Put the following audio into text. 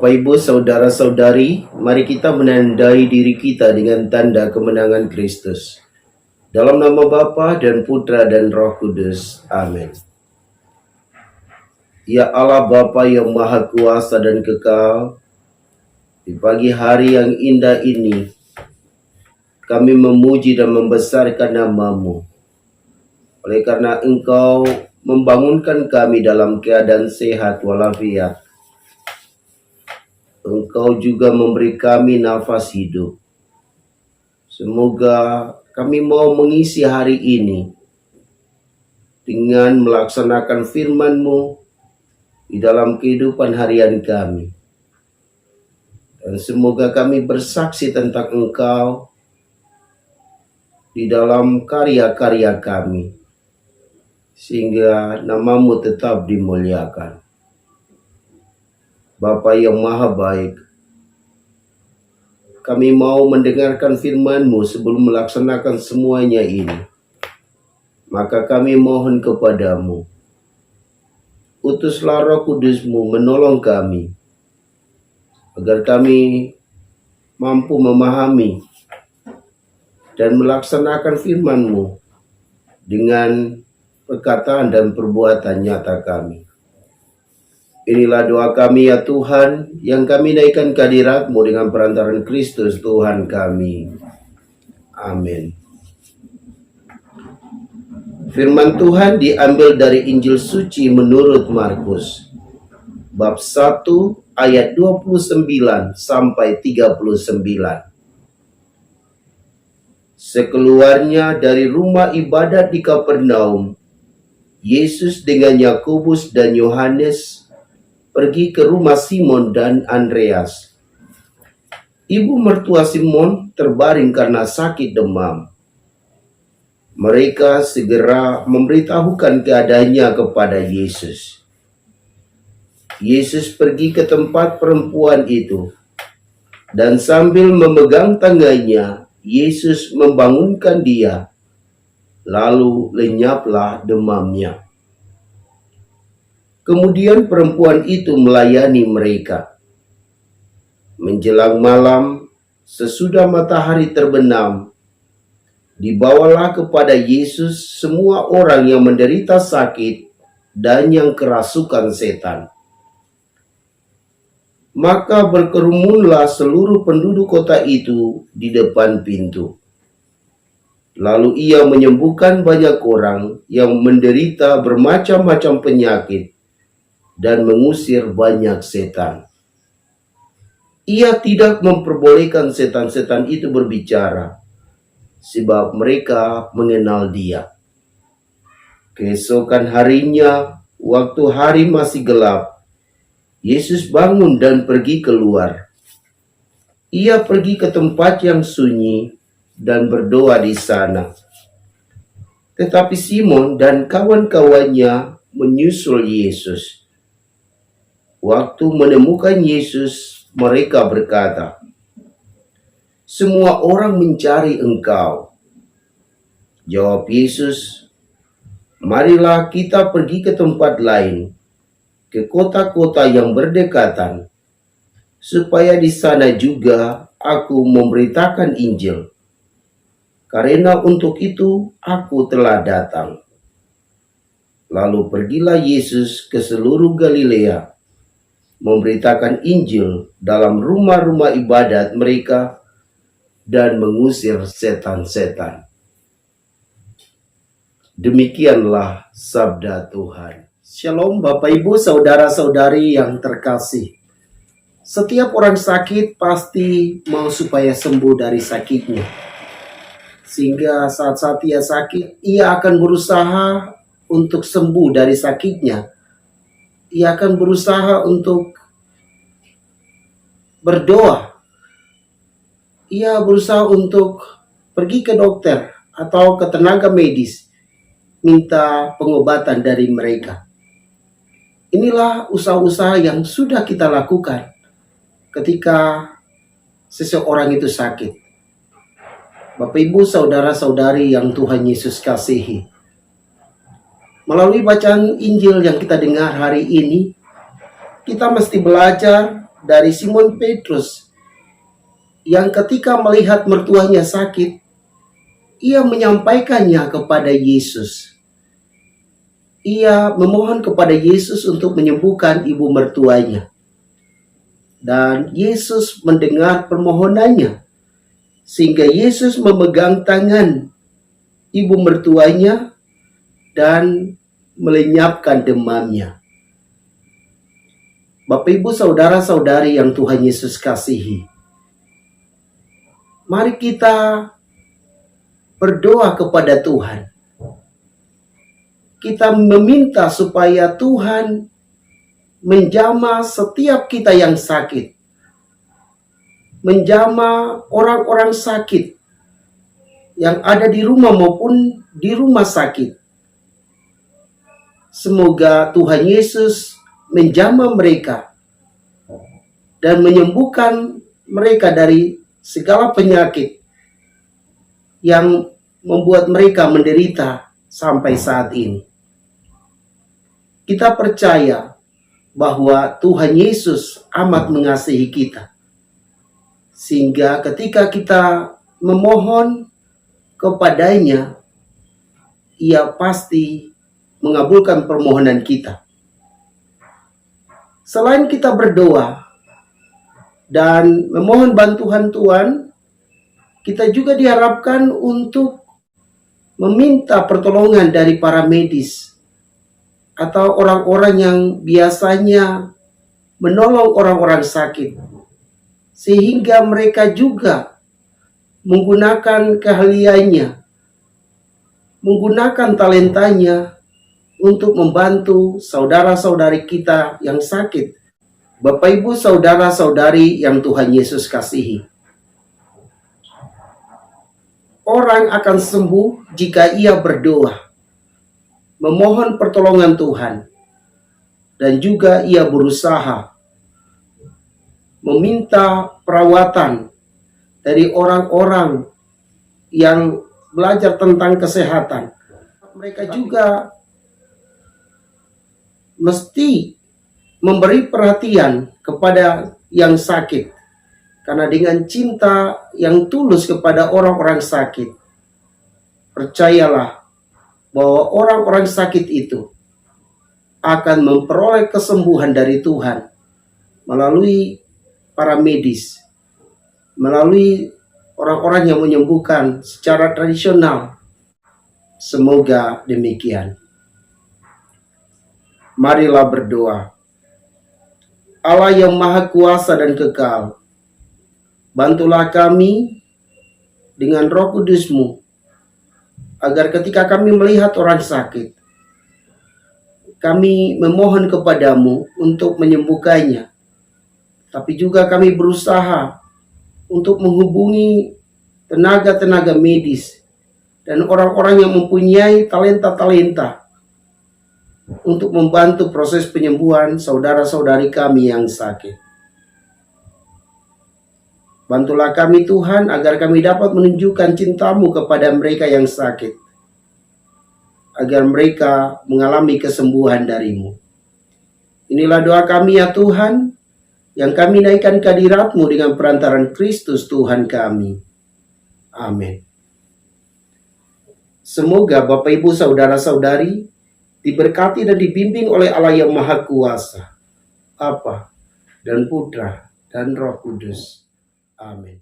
Bapak, Ibu, Saudara-saudari, mari kita menandai diri kita dengan tanda kemenangan Kristus. Dalam nama Bapa dan Putra dan Roh Kudus. Amin. Ya Allah Bapa yang Maha Kuasa dan Kekal, di pagi hari yang indah ini, kami memuji dan membesarkan nama-Mu. Oleh karena Engkau membangunkan kami dalam keadaan sehat walafiat, Engkau juga memberi kami nafas hidup. Semoga kami mau mengisi hari ini dengan melaksanakan firman-Mu di dalam kehidupan harian kami. Dan semoga kami bersaksi tentang Engkau di dalam karya-karya kami, sehingga nama-Mu tetap dimuliakan. Bapa yang Maha Baik, kami mau mendengarkan firman-Mu sebelum melaksanakan semuanya ini. Maka kami mohon kepadamu, utuslah Roh Kudus-Mu menolong kami, agar kami mampu memahami dan melaksanakan firman-Mu dengan perkataan dan perbuatan nyata kami. Inilah doa kami ya Tuhan, yang kami naikkan kehadirat-Mu dengan perantaran Kristus Tuhan kami. Amin. Firman Tuhan diambil dari Injil Suci menurut Markus, bab 1 ayat 29 sampai 39. Sekeluarnya dari rumah ibadat di Kapernaum, Yesus dengan Yakobus dan Yohanes pergi ke rumah Simon dan Andreas. Ibu mertua Simon terbaring karena sakit demam. Mereka segera memberitahukan keadaannya kepada Yesus. Yesus pergi ke tempat perempuan itu, dan sambil memegang tangannya, Yesus membangunkan dia, lalu lenyaplah demamnya. Kemudian perempuan itu melayani mereka. Menjelang malam, sesudah matahari terbenam, dibawalah kepada Yesus semua orang yang menderita sakit dan yang kerasukan setan. Maka berkerumunlah seluruh penduduk kota itu di depan pintu. Lalu ia menyembuhkan banyak orang yang menderita bermacam-macam penyakit dan mengusir banyak setan. Ia tidak memperbolehkan setan-setan itu berbicara, sebab mereka mengenal dia. Keesokan harinya, waktu hari masih gelap, Yesus bangun dan pergi keluar. Ia pergi ke tempat yang sunyi dan berdoa di sana. Tetapi Simon dan kawan-kawannya menyusul Yesus. Waktu menemukan Yesus, mereka berkata, "Semua orang mencari Engkau." Jawab Yesus, "Marilah kita pergi ke tempat lain, ke kota-kota yang berdekatan, supaya di sana juga aku memberitakan Injil. Karena untuk itu aku telah datang." Lalu pergilah Yesus ke seluruh Galilea, memberitakan Injil dalam rumah-rumah ibadat mereka dan mengusir setan-setan. Demikianlah sabda Tuhan. Shalom Bapak Ibu Saudara-saudari yang terkasih. Setiap orang sakit pasti mau supaya sembuh dari sakitnya. Sehingga saat-saat ia sakit, ia akan berusaha untuk sembuh dari sakitnya. Ia akan berusaha untuk berdoa. Ia berusaha untuk pergi ke dokter atau ke tenaga medis, minta pengobatan dari mereka. Inilah usaha-usaha yang sudah kita lakukan ketika seseorang itu sakit. Bapak Ibu Saudara-saudari yang Tuhan Yesus kasihi, melalui bacaan Injil yang kita dengar hari ini, kita mesti belajar dari Simon Petrus yang ketika melihat mertuanya sakit, ia menyampaikannya kepada Yesus. Ia memohon kepada Yesus untuk menyembuhkan ibu mertuanya. Dan Yesus mendengar permohonannya, sehingga Yesus memegang tangan ibu mertuanya dan melenyapkan demamnya. Bapak, Ibu, saudara-saudari yang Tuhan Yesus kasihi, mari kita berdoa kepada Tuhan. Kita meminta supaya Tuhan menjamah setiap kita yang sakit, menjamah orang-orang sakit yang ada di rumah maupun di rumah sakit. Semoga Tuhan Yesus menjamah mereka dan menyembuhkan mereka dari segala penyakit yang membuat mereka menderita sampai saat ini. Kita percaya bahwa Tuhan Yesus amat mengasihi kita, sehingga ketika kita memohon kepadanya, Ia pasti mengabulkan permohonan kita. Selain kita berdoa dan memohon bantuan Tuhan, kita juga diharapkan untuk meminta pertolongan dari para medis atau orang-orang yang biasanya menolong orang-orang sakit, sehingga mereka juga menggunakan keahliannya, menggunakan talentanya untuk membantu saudara-saudari kita yang sakit. Bapak, Ibu, saudara-saudari yang Tuhan Yesus kasihi, orang akan sembuh jika ia berdoa, memohon pertolongan Tuhan, dan juga ia berusaha meminta perawatan dari orang-orang yang belajar tentang kesehatan. Mereka juga mesti memberi perhatian kepada yang sakit, karena dengan cinta yang tulus kepada orang-orang sakit, percayalah bahwa orang-orang sakit itu akan memperoleh kesembuhan dari Tuhan melalui para medis, melalui orang-orang yang menyembuhkan secara tradisional. Semoga demikian. Marilah berdoa. Allah yang Maha Kuasa dan Kekal, bantulah kami dengan Roh Kudus-Mu, agar ketika kami melihat orang sakit, kami memohon kepadamu untuk menyembuhkannya. Tapi juga kami berusaha untuk menghubungi tenaga-tenaga medis dan orang-orang yang mempunyai talenta-talenta untuk membantu proses penyembuhan saudara-saudari kami yang sakit. Bantulah kami Tuhan, agar kami dapat menunjukkan cinta-Mu kepada mereka yang sakit, agar mereka mengalami kesembuhan dari-Mu. Inilah doa kami ya Tuhan, yang kami naikkan ke hadirat-Mu dengan perantaran Kristus Tuhan kami. Amin. Semoga Bapak, Ibu, saudara-saudari diberkati dan dibimbing oleh Allah yang Maha Kuasa, Bapa dan Putra dan Roh Kudus. Amin.